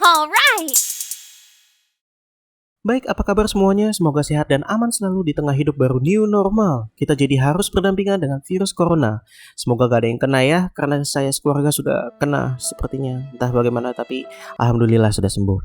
Alright. Baik, apa kabar semuanya? Semoga sehat dan aman selalu di tengah hidup baru new normal. Kita jadi harus berdampingan dengan virus corona. Semoga gak ada yang kena ya, karena saya sekeluarga sudah kena sepertinya. Entah bagaimana, tapi alhamdulillah sudah sembuh.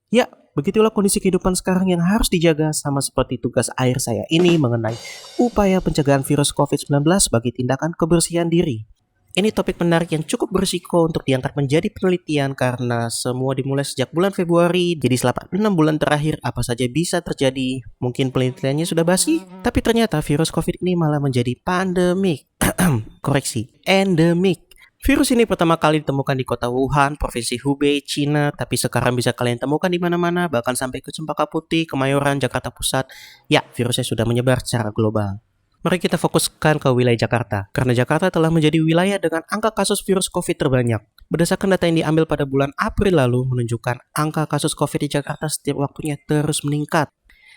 Ya, begitulah kondisi kehidupan sekarang yang harus dijaga, sama seperti tugas akhir saya ini mengenai upaya pencegahan virus COVID-19 bagi tindakan kebersihan diri. Ini topik menarik yang cukup berisiko untuk diangkat menjadi penelitian karena semua dimulai sejak bulan Februari. Jadi selama 6 bulan terakhir apa saja bisa terjadi. Mungkin penelitiannya sudah basi, tapi ternyata virus COVID ini malah menjadi pandemik. Koreksi, endemik. Virus ini pertama kali ditemukan di kota Wuhan, Provinsi Hubei, Cina, tapi sekarang bisa kalian temukan di mana-mana, bahkan sampai ke Cempaka Putih, Kemayoran, Jakarta Pusat. Ya, virusnya sudah menyebar secara global. Mari kita fokuskan ke wilayah Jakarta, karena Jakarta telah menjadi wilayah dengan angka kasus virus COVID terbanyak. Berdasarkan data yang diambil pada bulan April lalu menunjukkan angka kasus COVID di Jakarta setiap waktunya terus meningkat.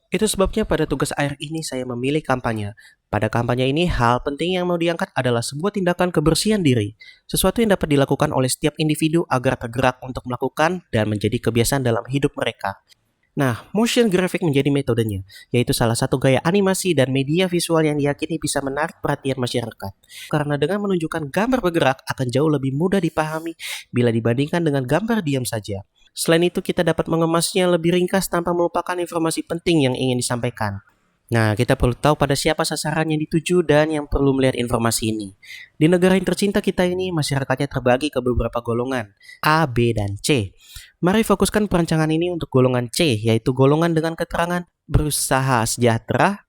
Itu sebabnya pada tugas akhir ini saya memilih kampanye. Pada kampanye ini, hal penting yang mau diangkat adalah sebuah tindakan kebersihan diri. Sesuatu yang dapat dilakukan oleh setiap individu agar tergerak untuk melakukan dan menjadi kebiasaan dalam hidup mereka. Nah, motion graphic menjadi metodenya, yaitu salah satu gaya animasi dan media visual yang diyakini bisa menarik perhatian masyarakat. Karena dengan menunjukkan gambar bergerak akan jauh lebih mudah dipahami bila dibandingkan dengan gambar diam saja. Selain itu, kita dapat mengemasnya lebih ringkas tanpa melupakan informasi penting yang ingin disampaikan. Nah, kita perlu tahu pada siapa sasaran yang dituju dan yang perlu melihat informasi ini. Di negara yang tercinta kita ini, masyarakatnya terbagi ke beberapa golongan, A, B, dan C. Mari fokuskan perancangan ini untuk golongan C, yaitu golongan dengan keterangan berusaha sejahtera.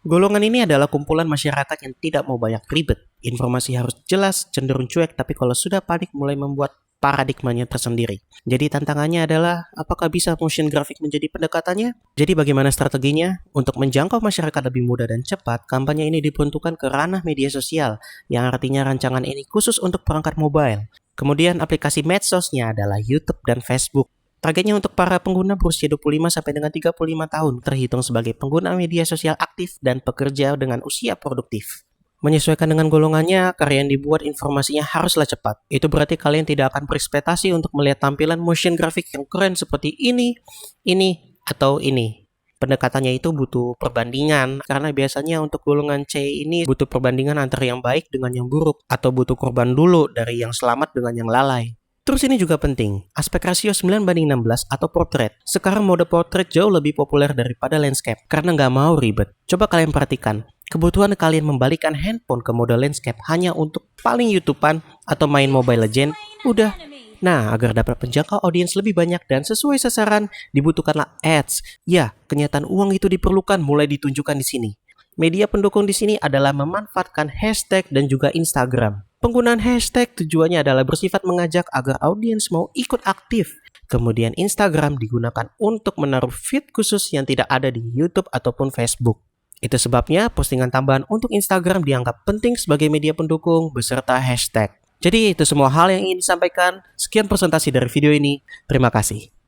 Golongan ini adalah kumpulan masyarakat yang tidak mau banyak ribet. Informasi harus jelas, cenderung cuek, tapi kalau sudah panik mulai membuat paradigmanya tersendiri. Jadi tantangannya adalah apakah bisa motion graphic menjadi pendekatannya? Jadi bagaimana strateginya? Untuk menjangkau masyarakat lebih mudah dan cepat, kampanye ini diperuntukkan ke ranah media sosial, yang artinya rancangan ini khusus untuk perangkat mobile. Kemudian aplikasi medsosnya adalah YouTube dan Facebook. Targetnya untuk para pengguna berusia 25 sampai dengan 35 tahun, terhitung sebagai pengguna media sosial aktif dan pekerja dengan usia produktif. Menyesuaikan dengan golongannya, karya yang dibuat informasinya haruslah cepat. Itu berarti kalian tidak akan berekspektasi untuk melihat tampilan motion graphic yang keren seperti ini, atau ini. Pendekatannya itu butuh perbandingan, karena biasanya untuk golongan C ini butuh perbandingan antara yang baik dengan yang buruk, atau butuh korban dulu dari yang selamat dengan yang lalai. Terus ini juga penting, aspek rasio 9:16 atau portrait. Sekarang mode portrait jauh lebih populer daripada landscape, karena nggak mau ribet. Coba kalian perhatikan, kebutuhan kalian membalikkan handphone ke mode landscape hanya untuk paling YouTubean atau main Mobile Legends, udah. Nah, agar dapat menjangkau audiens lebih banyak dan sesuai sasaran, dibutuhkanlah ads. Ya, kenyataan uang itu diperlukan mulai ditunjukkan di sini. Media pendukung di sini adalah memanfaatkan hashtag dan juga Instagram. Penggunaan hashtag tujuannya adalah bersifat mengajak agar audiens mau ikut aktif. Kemudian Instagram digunakan untuk menaruh feed khusus yang tidak ada di YouTube ataupun Facebook. Itu sebabnya postingan tambahan untuk Instagram dianggap penting sebagai media pendukung beserta hashtag. Jadi itu semua hal yang ingin disampaikan. Sekian presentasi dari video ini. Terima kasih.